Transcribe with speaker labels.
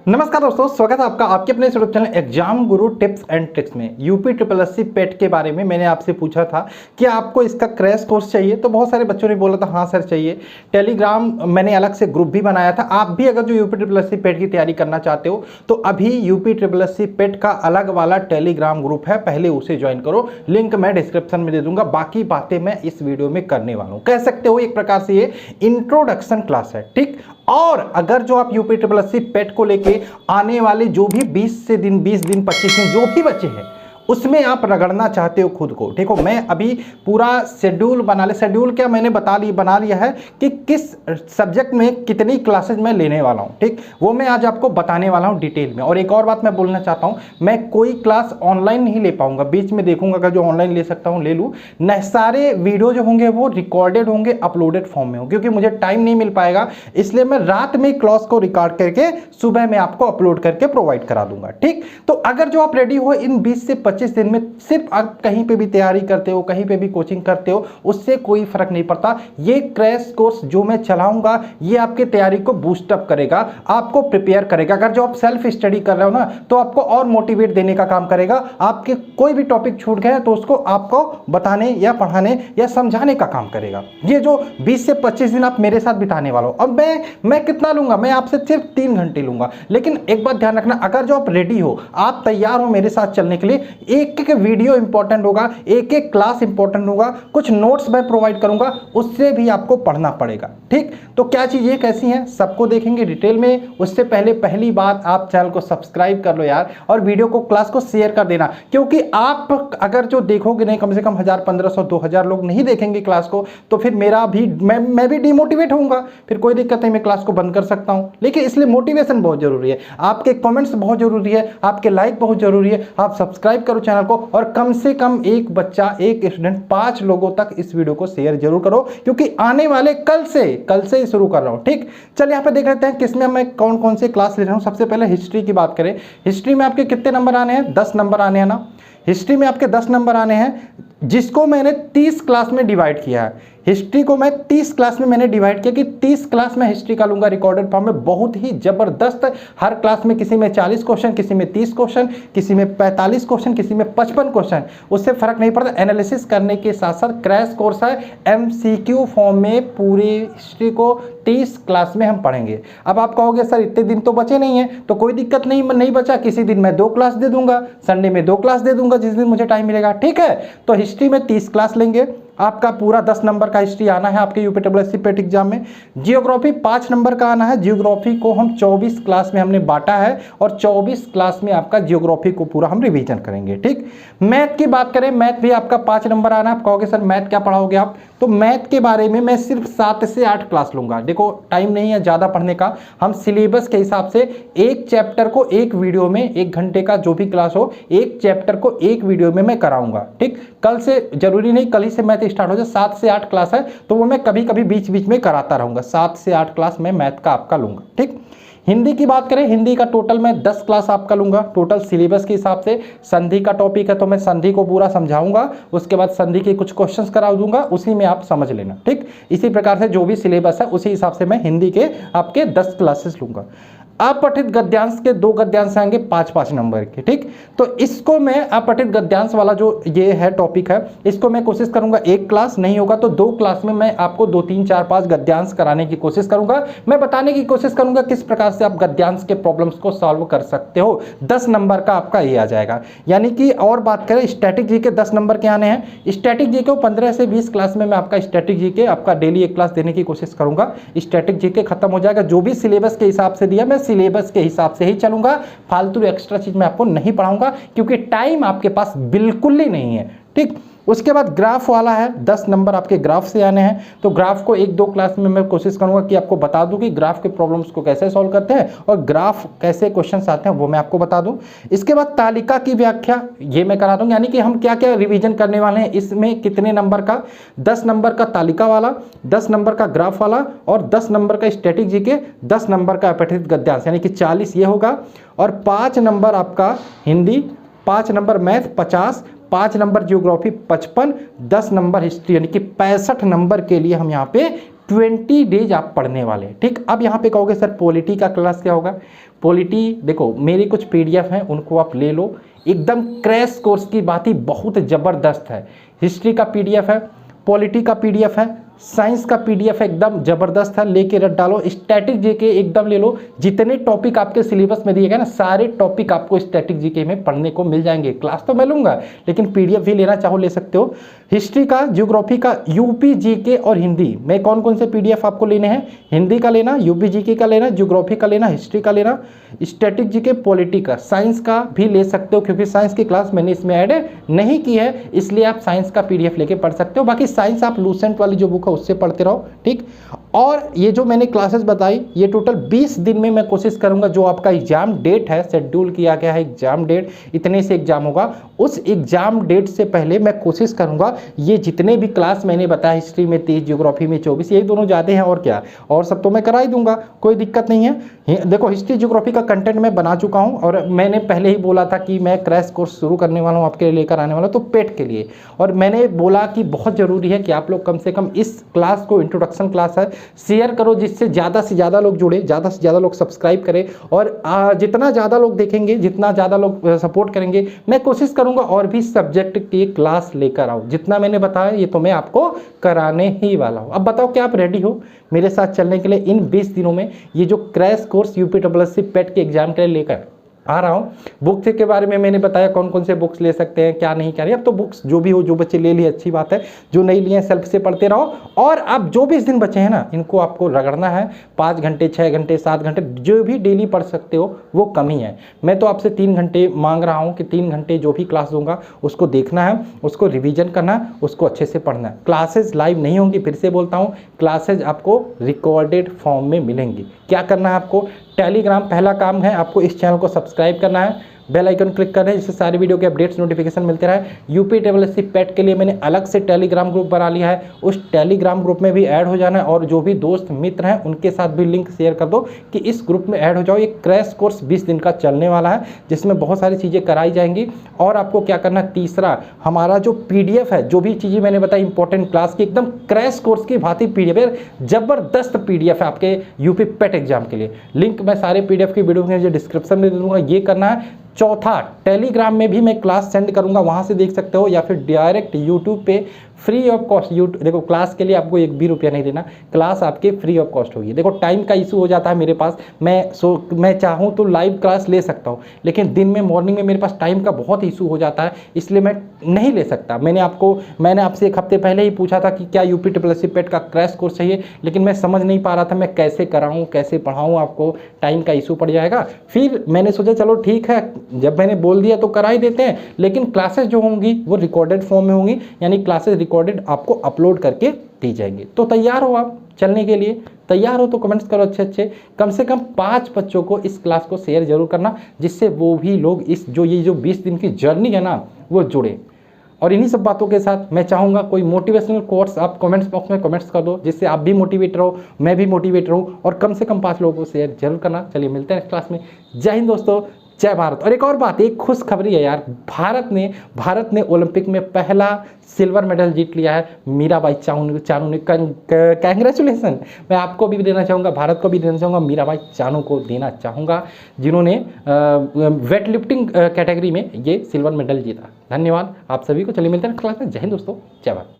Speaker 1: नमस्कार दोस्तों, स्वागत है आपका आपके अपने YouTube channel exam Guru tips and tricks में। UPSSSC पेट के बारे में मैंने आपसे पूछा था कि आपको इसका क्रैश कोर्स चाहिए, तो बहुत सारे बच्चों ने बोला था हाँ सर चाहिए। टेलीग्राम मैंने अलग से ग्रुप भी बनाया था। आप भी अगर जो UPSSC पेट की तैयारी करना चाहते हो तो अभी UPSSC पेट का अलग वाला टेलीग्राम ग्रुप है, पहले उसे ज्वाइन करो। लिंक मैं डिस्क्रिप्शन में दे दूंगा। बाकी बातें मैं इस वीडियो में करने वाला हूँ। कह सकते हो एक प्रकार से ये इंट्रोडक्शन क्लास है, ठीक। और अगर जो आप UPSSC पेट को लेके आने वाले जो भी 20 दिन 25 दिन जो भी बच्चे हैं उसमें आप रगड़ना चाहते हो खुद को, देखो मैं अभी पूरा शेड्यूल शेड्यूल क्या मैंने बना लिया है कि किस सब्जेक्ट में कितनी क्लासेज मैं लेने वाला हूं, ठीक। वो मैं आज आपको बताने वाला हूं डिटेल में। और एक और बात मैं बोलना चाहता हूं, मैं कोई क्लास ऑनलाइन नहीं ले पाऊंगा, बीच में देखूंगा अगर जो ऑनलाइन ले सकता हूं ले लूं। न सारे वीडियो जो होंगे वो रिकॉर्डेड होंगे, अपलोडेड फॉर्म में होंगे, क्योंकि मुझे टाइम नहीं मिल पाएगा। इसलिए मैं रात में क्लास को रिकॉर्ड करके सुबह में आपको अपलोड करके प्रोवाइड करा दूंगा, ठीक। तो अगर जो आप रेडी हो इन 20 से 25 दिन में, सिर्फ आप कहीं पे भी तैयारी करते हो, कहीं पे भी कोचिंग करते हो, उससे कोई फर्क नहीं पड़ता। ये क्रैश कोर्स जो मैं चलाऊंगा ये आपकी तैयारी को बूस्ट अप करेगा, आपको प्रिपेयर करेगा। अगर जो आप सेल्फ स्टडी कर रहे हो ना तो आपको और मोटिवेट देने का काम करेगा। आपके कोई भी टॉपिक छूट गए तो उसको आपको बताने या पढ़ाने या समझाने का काम करेगा। ये जो 20 से 25 दिन आप मेरे साथ बिताने वाला हो। अब मैं कितना लूंगा, मैं आपसे सिर्फ 3 घंटे लूंगा। लेकिन एक बात ध्यान रखना, अगर जो आप रेडी हो, आप तैयार हो मेरे साथ चलने के लिए, एक एक वीडियो इंपॉर्टेंट होगा, एक एक क्लास इंपॉर्टेंट होगा, कुछ नोट्स मैं प्रोवाइड करूंगा, उससे भी आपको पढ़ना पड़ेगा, ठीक। तो क्या चीजें कैसी हैं सबको देखेंगे डिटेल में। उससे पहले पहली बात, आप चैनल को सब्सक्राइब कर लो यार, और वीडियो को क्लास को शेयर कर देना। क्योंकि आप अगर जो देखोगे नहीं, कम से कम 1000 1500 2000 लोग नहीं देखेंगे क्लास को, तो फिर मेरा भी मैं भी डिमोटिवेट होऊंगा। फिर कोई दिक्कत नहीं, मैं क्लास को बंद कर सकता हूं। लेकिन इसलिए मोटिवेशन बहुत जरूरी है, आपके कमेंट्स बहुत जरूरी है, आपके लाइक बहुत जरूरी है। आप सब्सक्राइब करो चैनल को, और कम से कम एक बच्चा, एक स्टूडेंट, 5 लोगों तक इस वीडियो को शेयर जरूर करो, क्योंकि आने वाले कल से ही शुरू कर रहा हूं, ठीक। चलिए यहाँ पे देख लेते हैं किसमें मैं कौन कौन से क्लास ले रहा हूं। सबसे पहले हिस्ट्री की बात करें। हिस्ट्री में आपके कितने नंबर आने हैं? 10 नंबर आने हैं ना। हिस्ट्री में आपके 10 नंबर आने हैं, जिसको मैंने 30 क्लास में डिवाइड किया है। हिस्ट्री को मैं 30 क्लास में मैंने डिवाइड किया कि 30 क्लास में हिस्ट्री का लूंगा रिकॉर्डेड फॉर्म में, बहुत ही जबरदस्त। हर क्लास में किसी में 40 क्वेश्चन, किसी में 30 क्वेश्चन, किसी में 45 क्वेश्चन, किसी में 55 क्वेश्चन, उससे फर्क नहीं पड़ता। एनालिसिस करने के साथ साथ क्रैश कोर्स है, MCQ फॉर्म में पूरी हिस्ट्री को 30 क्लास में हम पढ़ेंगे। अब आप कहोगे सर इतने दिन तो बचे नहीं है, तो कोई दिक्कत नहीं बचा, किसी दिन मैं 2 क्लास दे दूंगा, संडे में 2 क्लास दे दूंगा, जिस दिन मुझे टाइम मिलेगा, ठीक है। तो हिस्ट्री में 30 क्लास लेंगे, आपका पूरा 10 नंबर का हिस्ट्री आना है आपके UPSSC पेट एग्जाम में। जियोग्राफी 5 नंबर का आना है। जियोग्राफी को हम 24 क्लास में हमने बांटा है, और 24 क्लास में आपका जियोग्राफी को पूरा हम रिवीजन करेंगे, ठीक। मैथ की बात करें, मैथ भी आपका 5 नंबर आना है। आप कहोगे सर मैथ क्या पढ़ाओगे आप, तो मैथ के बारे में मैं सिर्फ 7 से 8 क्लास लूंगा। देखो टाइम नहीं है ज़्यादा पढ़ने का, हम सिलेबस के हिसाब से एक चैप्टर को एक वीडियो में, 1 घंटे का जो भी क्लास हो, एक चैप्टर को एक वीडियो में मैं कराऊंगा, ठीक। कल से जरूरी नहीं कल ही से मैथ स्टार्ट हो जाए, 7 से 8 क्लास है, तो वो मैं कभी कभी बीच बीच में कराता रहूंगा। 7 से 8 क्लास मैं मैथ का आपका लूंगा, ठीक। हिंदी की बात करें, हिंदी का टोटल मैं 10 क्लास आपका लूंगा, टोटल सिलेबस के हिसाब से। संधि का टॉपिक है तो मैं संधि को पूरा समझाऊंगा, उसके बाद संधि के कुछ क्वेश्चंस करा दूंगा, उसी में आप समझ लेना, ठीक। इसी प्रकार से जो भी सिलेबस है उसी हिसाब से मैं हिंदी के आपके 10 क्लासेस लूंगा। अपठित गद्यांश के 2 गद्यांश आएंगे 5-5 नंबर के, ठीक। तो इसको मैं अपठित गद्यांश वाला जो ये है टॉपिक है, इसको मैं कोशिश करूंगा 1 क्लास, नहीं होगा तो 2 क्लास में मैं आपको 2 3 4 5 गद्यांश कराने की कोशिश करूंगा। मैं बताने की कोशिश करूंगा किस प्रकार से आप गद्यांश के प्रॉब्लम्स को सॉल्व कर सकते हो। 10 नंबर का आपका ये आ जाएगा। यानी कि और बात करें, स्टैटिक जी के 10 नंबर के आने हैं। स्टैटिक जी को 15 से 20 क्लास में मैं आपका स्टैटिक जी के आपका डेली 1 क्लास देने की कोशिश करूंगा। स्टैटिक जी के खत्म हो जाएगा। जो भी सिलेबस के हिसाब से दिया, मैं सिलेबस के हिसाब से ही चलूंगा, फालतू एक्स्ट्रा चीज मैं आपको नहीं पढ़ाऊंगा, क्योंकि टाइम आपके पास बिल्कुल ही नहीं है, ठीक। उसके बाद ग्राफ वाला है, 10 नंबर आपके ग्राफ से आने हैं। तो ग्राफ को 1-2 क्लास में मैं कोशिश करूंगा कि आपको बता दूं कि ग्राफ के प्रॉब्लम्स को कैसे सॉल्व करते हैं, और ग्राफ कैसे क्वेश्चंस आते हैं वो मैं आपको बता दूं। इसके बाद तालिका की व्याख्या ये मैं करा दूंगा, यानी कि हम क्या क्या रिवीजन करने वाले हैं, इसमें कितने नंबर का, 10 नंबर का तालिका वाला, 10 नंबर का ग्राफ वाला, और 10 नंबर का स्टैटिक जी के, 10 नंबर का अपठित गद्यांश, यानी कि 40 ये होगा, और 5 नंबर आपका Hindi, 5 number math 50, 5 number geography 55, 10 number history, यानी कि 65 नंबर के लिए हम यहाँ पे 20 डेज आप पढ़ने वाले हैं। ठीक, अब यहाँ पे कहोगे सर पॉलिटी का क्लास क्या होगा। पॉलिटी देखो मेरे कुछ PDF हैं, उनको आप ले लो, एकदम क्रैश कोर्स की बात ही बहुत ज़बरदस्त है। हिस्ट्री का PDF है, पॉलिटी का PDF है, साइंस का PDF एकदम ज़बरदस्त है, लेके रट डालो। स्टैटिक जीके एकदम ले लो, जितने टॉपिक आपके सिलेबस में दिए गए ना सारे टॉपिक आपको स्टैटिक जीके में पढ़ने को मिल जाएंगे। क्लास तो मैं लूँगा लेकिन PDF भी लेना चाहो ले सकते हो। हिस्ट्री का, ज्योग्राफी का, यूपी जीके और हिंदी में कौन कौन से PDF आपको लेने हैं। हिंदी का लेना, यूपी जीके का लेना, ज्योग्राफी का लेना, हिस्ट्री का लेना, स्टैटिक जीके, पॉलिटी का, साइंस का भी ले सकते हो क्योंकि साइंस की क्लास मैंने इसमें ऐड नहीं की है, इसलिए आप साइंस का PDF लेके पढ़ सकते हो। बाकी साइंस आप लूसेंट वाली जो बुक है उससे पढ़ते रहो। ठीक, और ये जो मैंने क्लासेस बताई ये टोटल 20 दिन में मैं कोशिश करूंगा। जो आपका एग्जाम डेट है, शेड्यूल किया गया है एग्जाम डेट, इतने से एग्जाम होगा, उस एग्जाम डेट से पहले मैं कोशिश करूंगा ये जितने भी क्लास मैंने बताया, हिस्ट्री में 30, ज्योग्राफी में 24, यही दोनों जाते हैं और क्या, और सब तो मैं करा ही दूंगा, कोई दिक्कत नहीं है। देखो हिस्ट्री ज्योग्राफी का कंटेंट मैं बना चुका हूं और मैंने पहले ही बोला था कि मैं क्रैश कोर्स शुरू करने वाला हूं आपके लिए, लेकर आने वाला हूं, तो पेट के लिए। और मैंने बोला कि बहुत ज़रूरी है कि आप लोग कम से कम इस क्लास को, इंट्रोडक्शन क्लास है, शेयर करो जिससे ज़्यादा से ज़्यादा लोग जुड़े, ज़्यादा से ज़्यादा लोग सब्सक्राइब करें। और जितना ज़्यादा लोग देखेंगे, जितना ज़्यादा लोग सपोर्ट करेंगे, मैं कोशिश करूँगा और भी सब्जेक्ट की क्लास लेकर आऊँ। जितना मैंने बताया ये तो मैं आपको कराने ही वाला हूँ। अब बताओ क्या आप रेडी हो मेरे साथ चलने के लिए इन 20 दिनों में। ये जो क्रैश कोर्स UPSSC पेट के एग्जाम के लिए लेकर आ रहा हूँ। बुक्स के बारे में मैंने बताया कौन कौन से बुक्स ले सकते हैं, क्या नहीं, क्या नहीं। अब तो बुक्स जो भी हो, जो बच्चे ले लिए अच्छी बात है, जो नहीं लिए सेल्फ से पढ़ते रहो। और अब जो 20 दिन बचे हैं ना, इनको आपको रगड़ना है। 5 घंटे, 6 घंटे, 7 घंटे जो भी डेली पढ़ सकते हो वो कम ही है। मैं तो आपसे 3 घंटे मांग रहा हूँ कि 3 घंटे जो भी क्लास दूंगा उसको देखना है, उसको रिविजन करना है, उसको अच्छे से पढ़ना है। क्लासेज लाइव नहीं होंगी, फिर से बोलता हूँ, क्लासेज आपको रिकॉर्डेड फॉर्म में मिलेंगी। क्या करना है आपको, टेलीग्राम पहला काम है, आपको इस चैनल को सब्सक्राइब करना है, बेल आइकन क्लिक करना है जिससे सारी वीडियो के अपडेट्स नोटिफिकेशन मिलते रहे। UPSSC पेट के लिए मैंने अलग से टेलीग्राम ग्रुप बना लिया है, उस टेलीग्राम ग्रुप में भी ऐड हो जाना है। और जो भी दोस्त मित्र हैं उनके साथ भी लिंक शेयर कर दो कि इस ग्रुप में ऐड हो जाओ। ये क्रैश कोर्स 20 दिन का चलने वाला है जिसमें बहुत सारी चीज़ें कराई जाएंगी। और आपको क्या करना है, तीसरा हमारा जो PDF है, जो भी चीज़ें मैंने बताई इंपॉर्टेंट क्लास की, एकदम क्रैश कोर्स की भांति PDF है, जबरदस्त PDF है आपके UP पेट एग्जाम के लिए। लिंक मैं सारे PDF की वीडियो में डिस्क्रिप्शन में दे दूंगा। ये करना है। चौथा, टेलीग्राम में भी मैं क्लास सेंड करूंगा, वहां से देख सकते हो, या फिर डायरेक्ट यूट्यूब पे फ्री ऑफ कॉस्ट। देखो क्लास के लिए आपको 1 भी रुपया नहीं देना, क्लास आपके फ्री ऑफ कॉस्ट होगी। देखो टाइम का इशू हो जाता है मेरे पास, मैं चाहूँ तो लाइव क्लास ले सकता हूँ, लेकिन दिन में मॉर्निंग में मेरे पास टाइम का बहुत इशू हो जाता है, इसलिए मैं नहीं ले सकता। मैंने आपसे 1 हफ्ते पहले ही पूछा था कि क्या UPSSC पेट का क्रैश कोर्स चाहिए, लेकिन मैं समझ नहीं पा रहा था मैं कैसे कराऊँ, कैसे पढ़ाऊँ, आपको टाइम का इशू पड़ जाएगा। फिर मैंने सोचा चलो ठीक है, जब मैंने बोल दिया तो करा ही देते हैं, लेकिन क्लासेस जो होंगी वो रिकॉर्डेड फॉर्म में होंगी, यानी क्लासेस रिकॉर्डेड आपको अपलोड करके दी जाएंगी। तो तैयार हो आप चलने के लिए? तैयार हो तो कमेंट्स करो अच्छे, कम से कम 5 बच्चों को इस क्लास को शेयर जरूर करना, जिससे वो भी लोग ये जो 20 दिन की जर्नी है ना वो जुड़े। और इन्हीं सब बातों के साथ मैं चाहूँगा कोई मोटिवेशनल कोट्स आप कमेंट्स बॉक्स में कमेंट्स कर दो, जिससे आप भी मोटिवेट रहो, मैं भी मोटिवेट रहूँ, और कम से कम 5 लोगों को शेयर जरूर करना। चलिए मिलते हैं नेक्स्ट क्लास में। जय हिंद दोस्तों, जय भारत। और एक और बात, एक खुशखबरी है यार, भारत ने ओलंपिक में पहला सिल्वर मेडल जीत लिया है। मीराबाई चानू ने कंग्रेचुलेसन मैं आपको भी देना चाहूँगा, भारत को भी देना चाहूँगा, मीराबाई चानू को देना चाहूँगा, जिन्होंने वेट लिफ्टिंग कैटेगरी में ये सिल्वर मेडल जीता। धन्यवाद आप सभी को। चलिए मिलते हैं क्लास में। जय हिंद दोस्तों, जय भारत।